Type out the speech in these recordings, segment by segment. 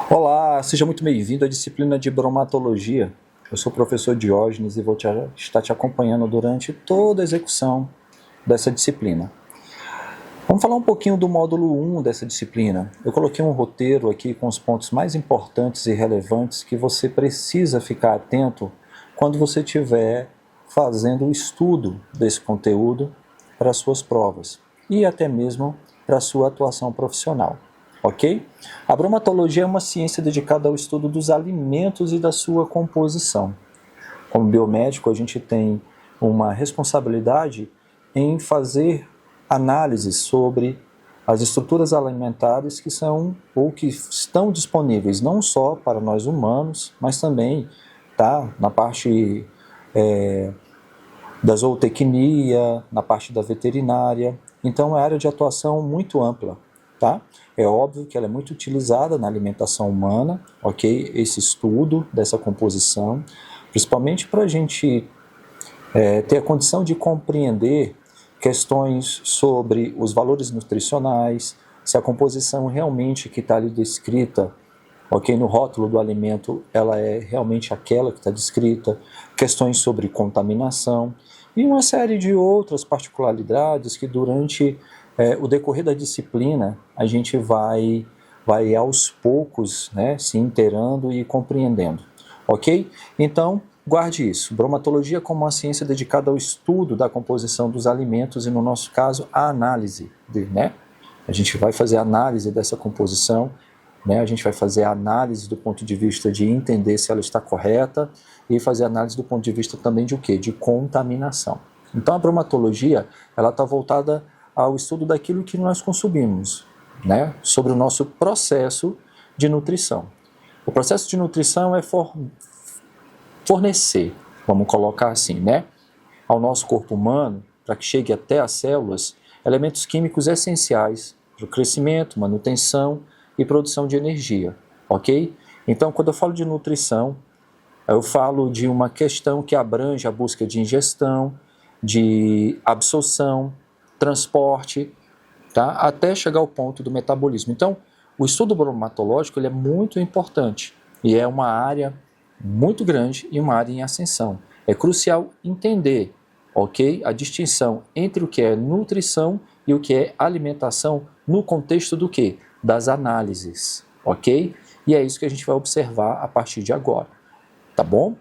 Olá, seja muito bem-vindo à disciplina de bromatologia. Eu sou o professor Diógenes e vou estar te acompanhando durante toda a execução dessa disciplina. Vamos falar um pouquinho do módulo 1 dessa disciplina. Eu coloquei um roteiro aqui com os pontos mais importantes e relevantes que você precisa ficar atento quando você estiver fazendo o estudo desse conteúdo para as suas provas e até mesmo para a sua atuação profissional. Ok? A bromatologia é uma ciência dedicada ao estudo dos alimentos e da sua composição. Como biomédico, a gente tem uma responsabilidade em fazer análises sobre as estruturas alimentares que são ou que estão disponíveis não só para nós humanos, mas também na parte da zootecnia, na parte da veterinária. Então é uma área de atuação muito ampla. Tá? É óbvio que ela é muito utilizada na alimentação humana, ok? Esse estudo dessa composição, principalmente para a gente ter a condição de compreender questões sobre os valores nutricionais, se a composição realmente que está ali descrita, ok, no rótulo do alimento, ela é realmente aquela que está descrita, questões sobre contaminação e uma série de outras particularidades que durante o decorrer da disciplina a gente vai aos poucos, né, se inteirando e compreendendo, ok? Então, guarde isso. Bromatologia como uma ciência dedicada ao estudo da composição dos alimentos e, no nosso caso, a análise, né? A gente vai fazer análise dessa composição, né? A gente vai fazer a análise do ponto de vista de entender se ela está correta e fazer análise do ponto de vista também de o quê? De contaminação. Então, a bromatologia, ela está voltada ao estudo daquilo que nós consumimos, né? Sobre o nosso processo de nutrição. O processo de nutrição é fornecer, vamos colocar assim, né, ao nosso corpo humano, para que chegue até as células, elementos químicos essenciais para o crescimento, manutenção e produção de energia, ok? Então, quando eu falo de nutrição, eu falo de uma questão que abrange a busca de ingestão, de absorção, transporte, tá? Até chegar ao ponto do metabolismo. Então, o estudo bromatológico ele é muito importante e é uma área muito grande e uma área em ascensão. É crucial entender, ok, a distinção entre o que é nutrição e o que é alimentação no contexto do quê? Das análises, ok? E é isso que a gente vai observar a partir de agora, tá bom?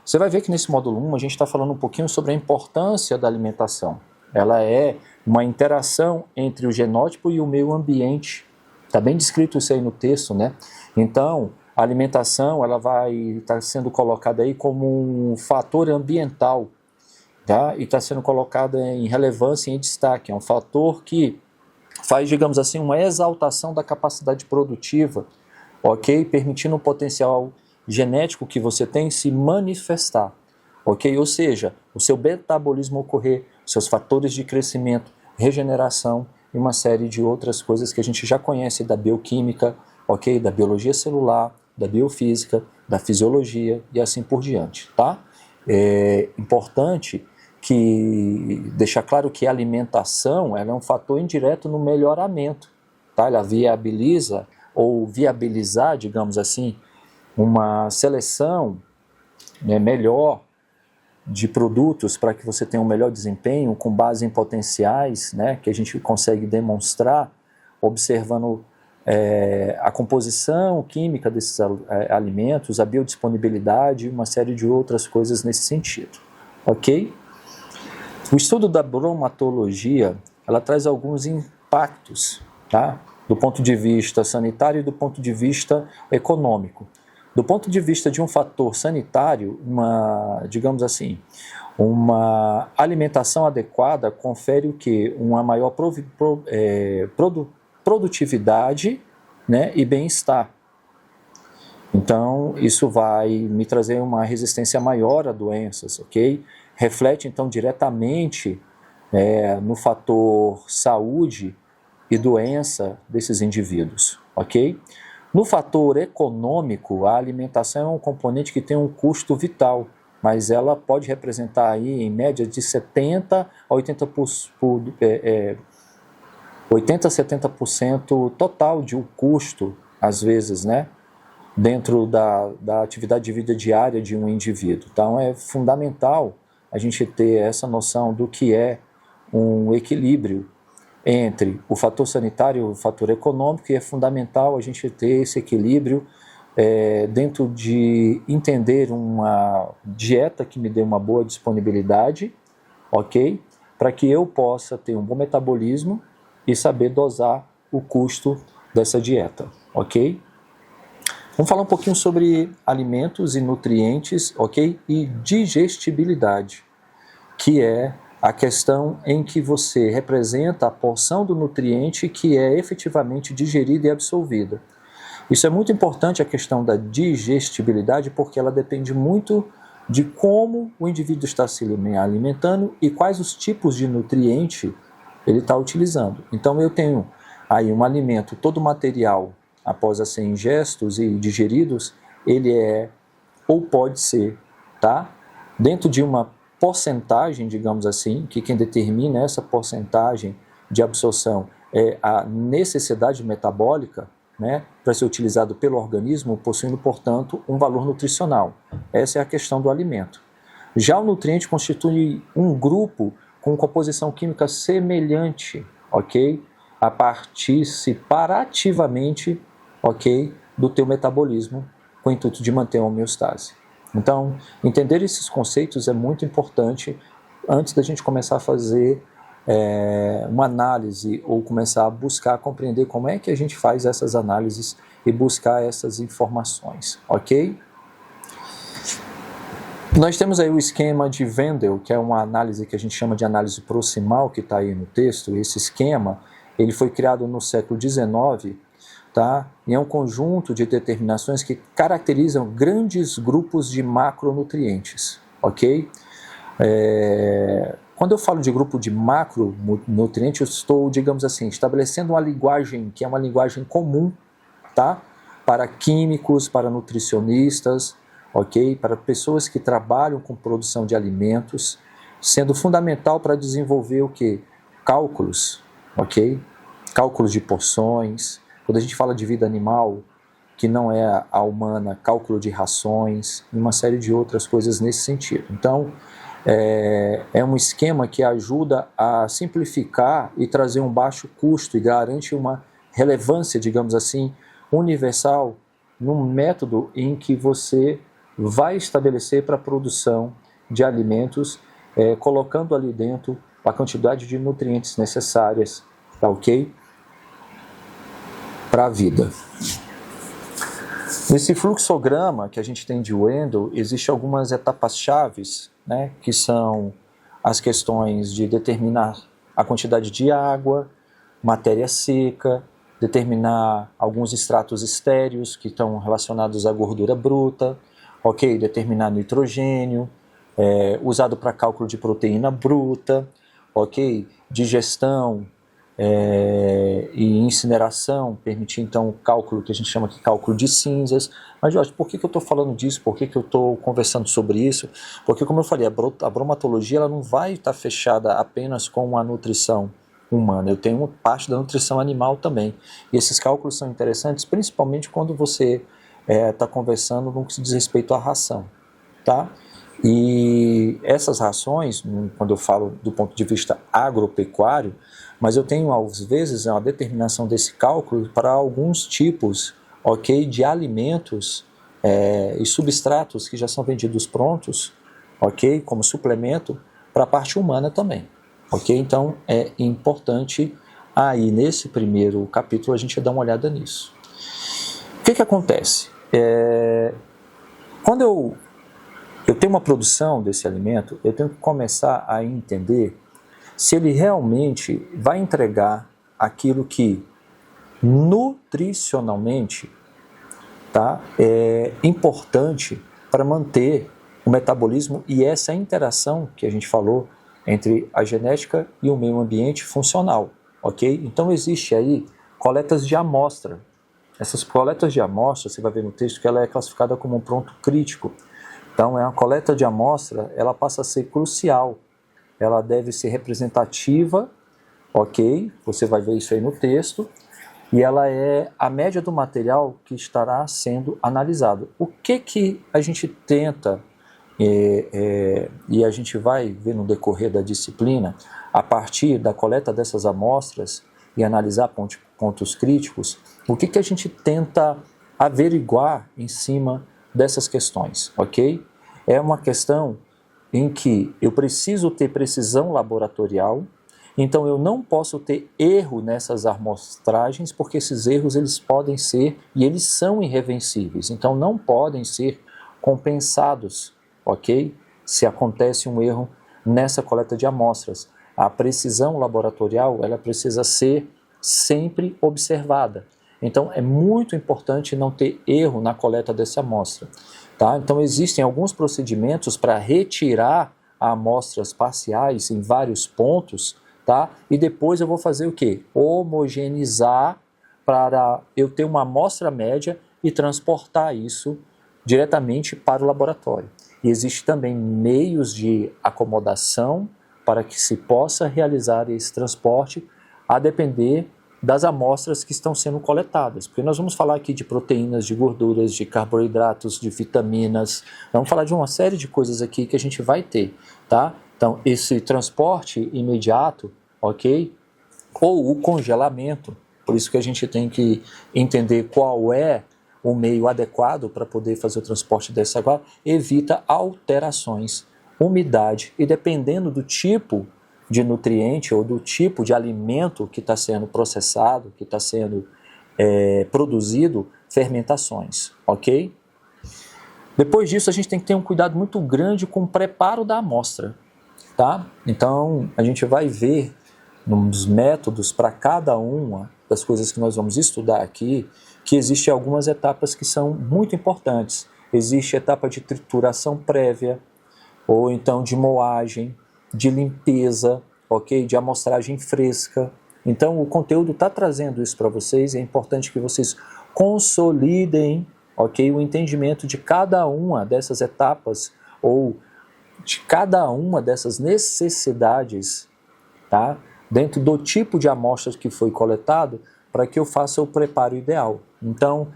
Você vai ver que nesse módulo 1 a gente está falando um pouquinho sobre a importância da alimentação. Ela é uma interação entre o genótipo e o meio ambiente. Está bem descrito isso aí no texto, né? Então, a alimentação ela vai estar sendo colocada aí como um fator ambiental, tá? E está sendo colocada em relevância e em destaque. É um fator que faz, digamos assim, uma exaltação da capacidade produtiva, ok? Permitindo o potencial genético que você tem se manifestar, ok? Ou seja, o seu metabolismo ocorrer, seus fatores de crescimento, regeneração e uma série de outras coisas que a gente já conhece da bioquímica, ok? Da biologia celular, da biofísica, da fisiologia e assim por diante, tá? É importante deixar claro que a alimentação ela é um fator indireto no melhoramento, tá? Ela viabiliza ou viabilizar, digamos assim, uma seleção, né, melhor de produtos para que você tenha um melhor desempenho com base em potenciais, né, que a gente consegue demonstrar observando a composição química desses alimentos, a biodisponibilidade e uma série de outras coisas nesse sentido, ok? O estudo da bromatologia, ela traz alguns impactos, tá? Do ponto de vista sanitário e do ponto de vista econômico. Do ponto de vista de um fator sanitário, digamos assim, uma alimentação adequada confere o quê? Uma maior produtividade, né, e bem-estar. Então, isso vai me trazer uma resistência maior a doenças, ok? Reflete, então, diretamente no fator saúde e doença desses indivíduos, ok? No fator econômico, a alimentação é um componente que tem um custo vital, mas ela pode representar aí, em média, de 70% a 80% a 70% total de um custo, às vezes, né? dentro da atividade de vida diária de um indivíduo. Então é fundamental a gente ter essa noção do que é um equilíbrio entre o fator sanitário e o fator econômico, e é fundamental a gente ter esse equilíbrio dentro de entender uma dieta que me dê uma boa disponibilidade, ok? Para que eu possa ter um bom metabolismo e saber dosar o custo dessa dieta, ok? Vamos falar um pouquinho sobre alimentos e nutrientes, ok? E digestibilidade, que é a questão em que você representa a porção do nutriente que é efetivamente digerida e absorvida. Isso é muito importante, a questão da digestibilidade, porque ela depende muito de como o indivíduo está se alimentando e quais os tipos de nutriente ele está utilizando. Então eu tenho aí um alimento, todo o material, após a ser ingestos e digeridos, ele ou pode ser, tá? Dentro de uma porcentagem, digamos assim, que quem determina essa porcentagem de absorção é a necessidade metabólica, né, para ser utilizado pelo organismo, possuindo, portanto, um valor nutricional. Essa é a questão do alimento. Já o nutriente constitui um grupo com composição química semelhante, ok? A participar ativamente, ok, do teu metabolismo, com o intuito de manter a homeostase. Então, entender esses conceitos é muito importante antes da gente começar a fazer uma análise ou começar a buscar compreender como é que a gente faz essas análises e buscar essas informações, ok? Nós temos aí o esquema de Wendel, que é uma análise que a gente chama de análise proximal, que está aí no texto. Esse esquema ele foi criado no século XIX, tá? E é um conjunto de determinações que caracterizam grandes grupos de macronutrientes, ok? Quando eu falo de grupo de macronutrientes, eu estou, digamos assim, estabelecendo uma linguagem que é uma linguagem comum, tá? Para químicos, para nutricionistas, ok? Para pessoas que trabalham com produção de alimentos, sendo fundamental para desenvolver o quê? Cálculos, ok? Cálculos de porções. Quando a gente fala de vida animal, que não é a humana, cálculo de rações, e uma série de outras coisas nesse sentido. Então, é um esquema que ajuda a simplificar e trazer um baixo custo e garante uma relevância, digamos assim, universal no método em que você vai estabelecer para a produção de alimentos, colocando ali dentro a quantidade de nutrientes necessárias, tá ok? Para a vida. Nesse fluxograma que a gente tem de Wendel, existem algumas etapas chaves, né, que são as questões de determinar a quantidade de água, matéria seca, determinar alguns extratos estéreos que estão relacionados à gordura bruta, ok? Determinar nitrogênio, usado para cálculo de proteína bruta, ok? Digestão e incineração, permitir então o cálculo que a gente chama de cálculo de cinzas. Mas Jorge, por que eu estou falando disso? Por que eu estou conversando sobre isso? Porque, como eu falei, a bromatologia ela não vai estar fechada apenas com a nutrição humana. Eu tenho parte da nutrição animal também. E esses cálculos são interessantes, principalmente quando você está conversando no que se diz respeito à ração, tá? E essas rações, quando eu falo do ponto de vista agropecuário, mas eu tenho, às vezes, uma determinação desse cálculo para alguns tipos, ok, de alimentos e substratos que já são vendidos prontos, ok, como suplemento para a parte humana também, ok? Então, é importante aí, nesse primeiro capítulo, a gente dar uma olhada nisso. O que acontece? Quando eu tenho uma produção desse alimento, eu tenho que começar a entender se ele realmente vai entregar aquilo que nutricionalmente é importante para manter o metabolismo e essa interação que a gente falou entre a genética e o meio ambiente funcional, ok? Então existe aí coletas de amostra. Essas coletas de amostra, você vai ver no texto que ela é classificada como um ponto crítico. Então, a coleta de amostra, ela passa a ser crucial. Ela deve ser representativa, ok? Você vai ver isso aí no texto. e ela é a média do material que estará sendo analisado. O que a gente tenta, e a gente vai ver no decorrer da disciplina, a partir da coleta dessas amostras e analisar pontos críticos, o que a gente tenta averiguar em cima dessas questões, ok? É uma questão em que eu preciso ter precisão laboratorial, então eu não posso ter erro nessas amostragens, porque esses erros eles podem ser, e eles são irreversíveis, então não podem ser compensados, ok? Se acontece um erro nessa coleta de amostras. A precisão laboratorial ela precisa ser sempre observada. Então é muito importante não ter erro na coleta dessa amostra. Tá? Então existem alguns procedimentos para retirar amostras parciais em vários pontos, tá? E depois eu vou fazer o quê? Homogeneizar para eu ter uma amostra média e transportar isso diretamente para o laboratório. E existe também meios de acomodação para que se possa realizar esse transporte a depender das amostras que estão sendo coletadas, porque nós vamos falar aqui de proteínas, de gorduras, de carboidratos, de vitaminas, vamos falar de uma série de coisas aqui que a gente vai ter, tá? Então, esse transporte imediato, ok? Ou o congelamento, por isso que a gente tem que entender qual é o meio adequado para poder fazer o transporte dessa água, evita alterações, umidade, e dependendo do tipo de nutriente ou do tipo de alimento que está sendo processado, que está sendo produzido, fermentações, ok? Depois disso, a gente tem que ter um cuidado muito grande com o preparo da amostra, tá? Então, a gente vai ver nos métodos para cada uma das coisas que nós vamos estudar aqui, que existem algumas etapas que são muito importantes. Existe a etapa de trituração prévia, ou então de moagem, de limpeza, ok? De amostragem fresca. Então, o conteúdo está trazendo isso para vocês, é importante que vocês consolidem, ok? O entendimento de cada uma dessas etapas, ou de cada uma dessas necessidades, tá? Dentro do tipo de amostra que foi coletado, para que eu faça o preparo ideal. Então,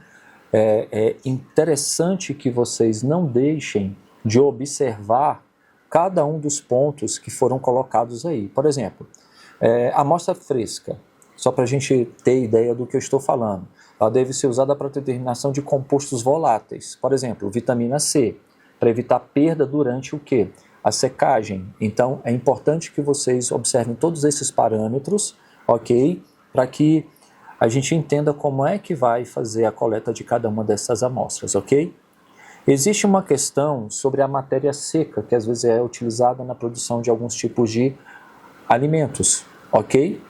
é interessante que vocês não deixem de observar cada um dos pontos que foram colocados aí. Por exemplo, amostra fresca, só para a gente ter ideia do que eu estou falando. Ela deve ser usada para determinação de compostos voláteis. Por exemplo, vitamina C, para evitar perda durante o quê? A secagem. Então, é importante que vocês observem todos esses parâmetros, ok? Para que a gente entenda como é que vai fazer a coleta de cada uma dessas amostras, ok? Existe uma questão sobre a matéria seca, que às vezes é utilizada na produção de alguns tipos de alimentos, ok?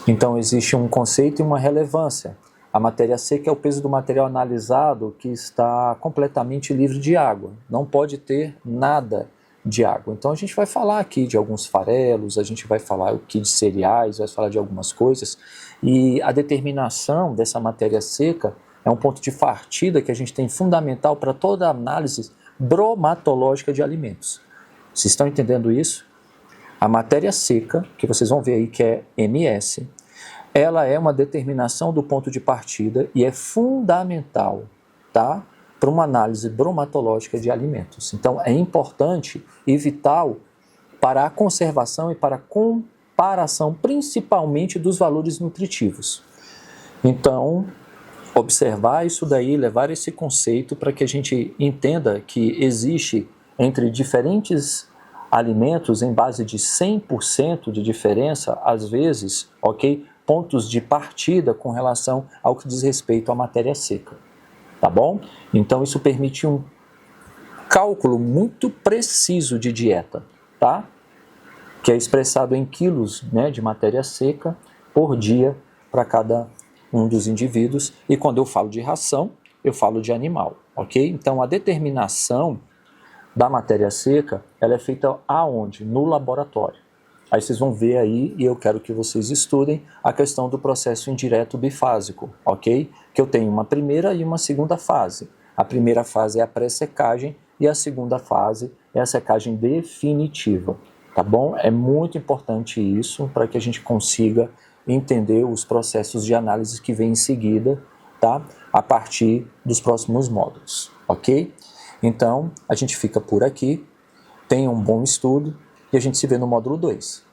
Então existe um conceito e uma relevância. A matéria seca é o peso do material analisado que está completamente livre de água, não pode ter nada de água. Então a gente vai falar aqui de alguns farelos, a gente vai falar aqui de cereais, vai falar de algumas coisas, e a determinação dessa matéria seca é um ponto de partida que a gente tem fundamental para toda a análise bromatológica de alimentos. Vocês estão entendendo isso? A matéria seca, que vocês vão ver aí que é MS, ela é uma determinação do ponto de partida e é fundamental, tá? Para uma análise bromatológica de alimentos. Então é importante e vital para a conservação e para a comparação, principalmente dos valores nutritivos. Então, observar isso daí, levar esse conceito para que a gente entenda que existe entre diferentes alimentos em base de 100% de diferença, às vezes, ok? Pontos de partida com relação ao que diz respeito à matéria seca, tá bom? Então isso permite um cálculo muito preciso de dieta, tá? Que é expressado em quilos, né, de matéria seca por dia para cada um dos indivíduos, e quando eu falo de ração, eu falo de animal, ok? Então a determinação da matéria seca, ela é feita aonde? No laboratório. Aí vocês vão ver aí, e eu quero que vocês estudem a questão do processo indireto bifásico, ok? Que eu tenho uma primeira e uma segunda fase. A primeira fase é a pré-secagem e a segunda fase é a secagem definitiva, tá bom? É muito importante isso para que a gente consiga entender os processos de análise que vem em seguida, tá? A partir dos próximos módulos, ok? Então, a gente fica por aqui, tenha um bom estudo e a gente se vê no módulo 2.